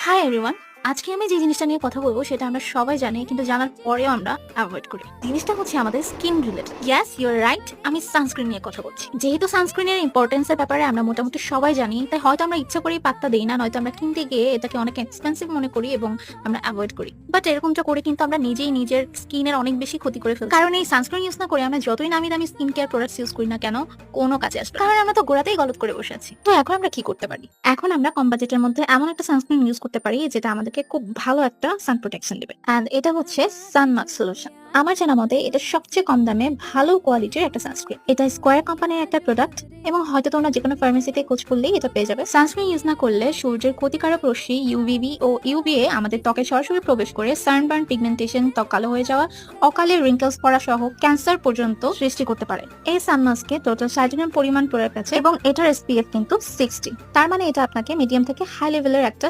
Hi everyone, আজকে আমি যে জিনিসটা নিয়ে কথা বলবো সেটা আমরা সবাই জানি, কিন্তু জানার পরেও আমরা অ্যাভয়েড করি। জিনিসটা হচ্ছে আমাদের skin related. Yes, you are right, আমি সানস্ক্রিন নিয়ে কথা বলছি। যেহেতু সানস্ক্রিনের ইম্পর্টেন্সের ব্যাপারে আমরা মোটামুটি সবাই জানি, তাই হয়তো আমরা ইচ্ছা করেই পাত্তা দেই না, নয়তো আমরা কিনতে গিয়ে এটাকে অনেক এক্সপেন্সিভ মনে করি এবং আমরা অ্যাভয়েড করি। বাট এরকমটা করে কিন্তু আমরা নিজেই নিজের স্কিনের অনেক বেশি ক্ষতি করে ফেলছি। কারণ এই সানস্ক্রিন ইউজ না করে আমরা যতই নামি দামি স্কিন কেয়ার প্রোডাক্টস ইউজ করি না কেন, কোনো কাজে আসবে না। কারণ আমরা তো গোড়াতেই গলত করে বসে আছি। তো এখন আমরা কি করতে পারি? এখন আমরা কম বাজেটের মধ্যে এমন একটা সানস্ক্রিন ইউজ করতে পারি যেটা আমাদেরকে খুব ভালো একটা সান প্রোটেকশন দেবে, এন্ড এটা হচ্ছে সানমাস্ক সলিউশন। আমার জানা মতে এটা সবচেয়ে কম দামে ভালো কোয়ালিটির একটা সানস্ক্রিন। এটা স্কোয়ার কোম্পানির একটা প্রোডাক্ট এবং হয়তো তোমরা যে কোনো ফার্মেসিতে খোঁজ করলেই এটা পেয়ে যাবে। সানস্ক্রিন ইউজ না করলে সূর্যের ক্ষতিকারক রশ্মি ইউভিবি ও ইউভিএ আমাদের ত্বকে সরাসরি প্রবেশ করে সানবার্ন, পিগমেন্টেশন, ত্বক কালো হয়ে যাওয়া, অকালে রিঙ্কেলস পড়া সহ ক্যান্সার পর্যন্ত সৃষ্টি করতে পারে। এই সানমাস্কে টোটাল 60 গ্রাম পরিমাণ প্রোডাক্ট আছে এবং এটার এসপিএফ কিন্তু 60। তার মানে এটা আপনাকে মিডিয়াম থেকে হাই লেভেলের একটা